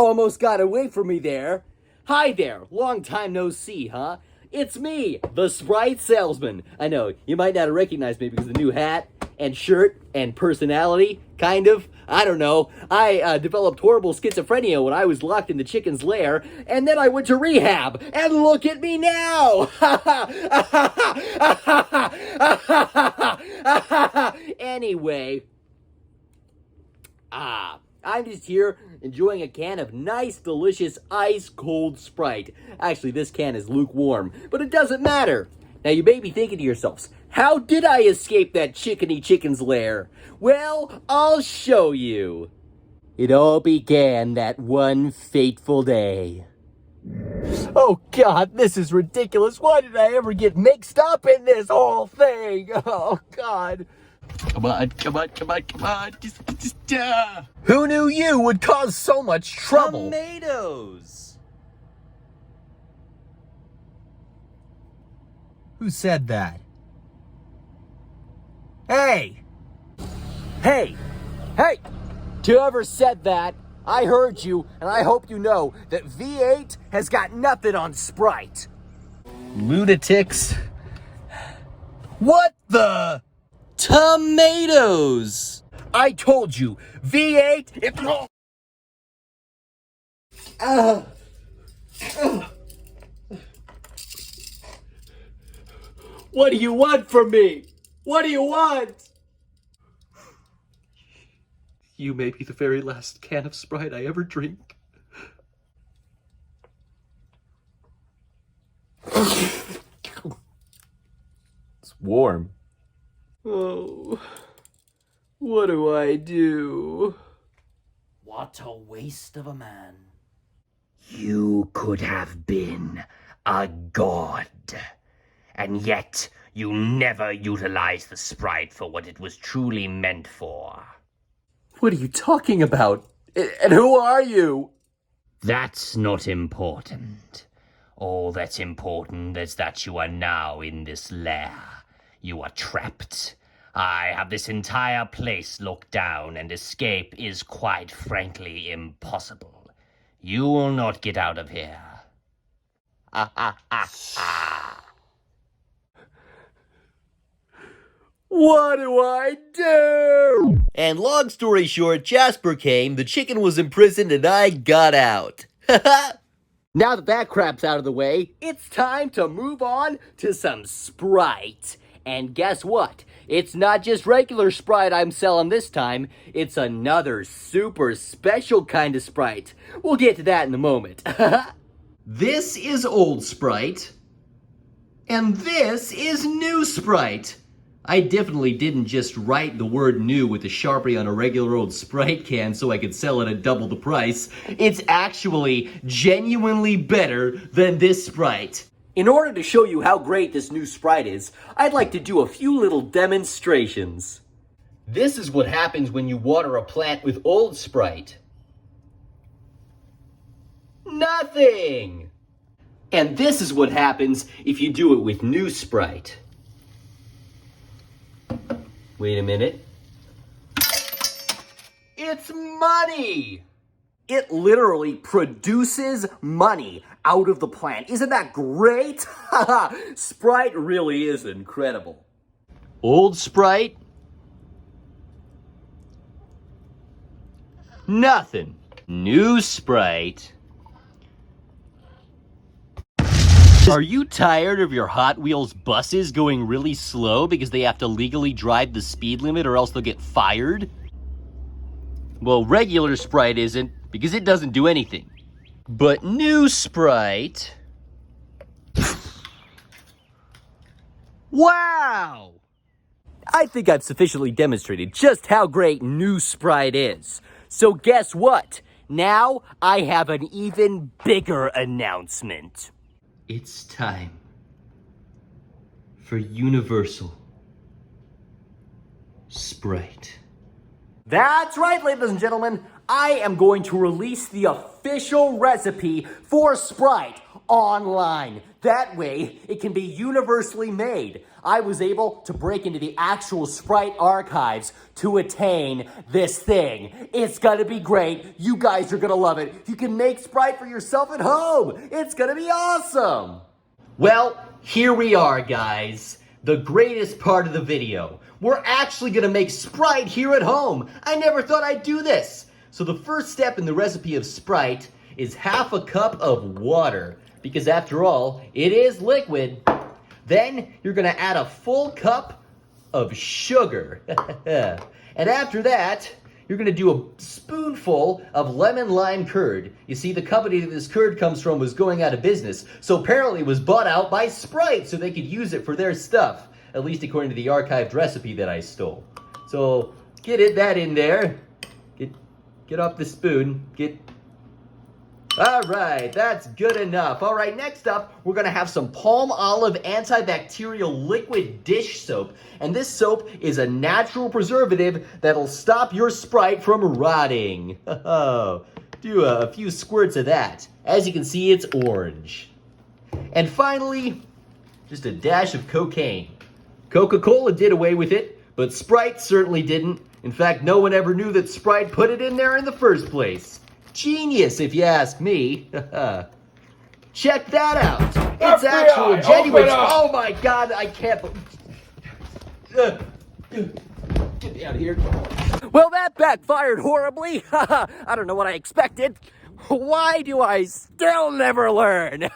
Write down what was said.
almost got away from me there. Hi there, long time no see, huh? It's me, the Sprite Salesman. I know, you might not recognize me because of the new hat and shirt and personality, kind of. I don't know. I developed horrible schizophrenia when I was locked in the chicken's lair, and then I went to rehab, and look at me now! Anyway, I'm just here enjoying a can of nice, delicious, ice-cold Sprite. Actually, this can is lukewarm, but it doesn't matter. Now, you may be thinking to yourselves, how did I escape that chicken's lair? Well, I'll show you. It all began that one fateful day. Oh, God, this is ridiculous. Why did I ever get mixed up in this whole thing? Oh, God. Come on. Who knew you would cause so much trouble? Tomatoes. Who said that? Hey! Whoever said that, I heard you, and I hope you know that V8 has got nothing on Sprite. Lunatics. What the? Tomatoes. I told you, V8, it's... What do you want from me? What do you want? You may be the very last can of Sprite I ever drink. It's warm. Oh, what do I do? What a waste of a man. You could have been a god, and yet you never utilized the Sprite for what it was truly meant for. What are you talking about? And who are you? That's not important. All that's important is that you are now in this lair. You are trapped. I have this entire place locked down, and escape is quite frankly impossible. You will not get out of here. What do I do? And long story short, Jasper came, the chicken was imprisoned, and I got out. Now that crap's out of the way, it's time to move on to some Sprite. And guess what? It's not just regular Sprite I'm selling this time. It's another super special kind of Sprite. We'll get to that in a moment. This is old Sprite. And this is new Sprite. I definitely didn't just write the word new with a Sharpie on a regular old Sprite can so I could sell it at double the price. It's actually genuinely better than this Sprite. In order to show you how great this new Sprite is, I'd like to do a few little demonstrations. This is what happens when you water a plant with old Sprite. Nothing! And this is what happens if you do it with new Sprite. Wait a minute. It's money! It literally produces money out of the plant. Isn't that great? Sprite really is incredible. Old Sprite? Nothing. New Sprite? Are you tired of your Hot Wheels buses going really slow because they have to legally drive the speed limit or else they'll get fired? Well, regular Sprite isn't, because it doesn't do anything. But new Sprite... Wow! I think I've sufficiently demonstrated just how great new Sprite is. So guess what? Now I have an even bigger announcement. It's time for Universal Sprite. That's right, ladies and gentlemen. I am going to release the official recipe for Sprite. online. That way, it can be universally made. I was able to break into the actual Sprite archives to attain this thing. It's gonna be great. You guys are gonna love it. You can make Sprite for yourself at home. It's gonna be awesome. Well, here we are, guys. The greatest part of the video. We're actually gonna make Sprite here at home. I never thought I'd do this. So the first step in the recipe of Sprite is half a cup of water, because after all, it is liquid. Then you're gonna add a full cup of sugar. And after that, you're gonna do a spoonful of lemon lime curd. You see, the company that this curd comes from was going out of business, so apparently it was bought out by Sprite so they could use it for their stuff, at least according to the archived recipe that I stole. So get that in there. Get off the spoon. All right, that's good enough. All right, next up, we're gonna have some palm olive antibacterial liquid dish soap. And this soap is a natural preservative that'll stop your Sprite from rotting. Do a few squirts of that. As you can see, it's orange. And finally, just a dash of cocaine. Coca-Cola did away with it, but Sprite certainly didn't. In fact, no one ever knew that Sprite put it in there in the first place. Genius, if you ask me. Check that out. It's FBI, actual genuine. open up. Oh my God, I can't. Get me out of here. Well, that backfired horribly. I don't know what I expected. Why do I still never learn?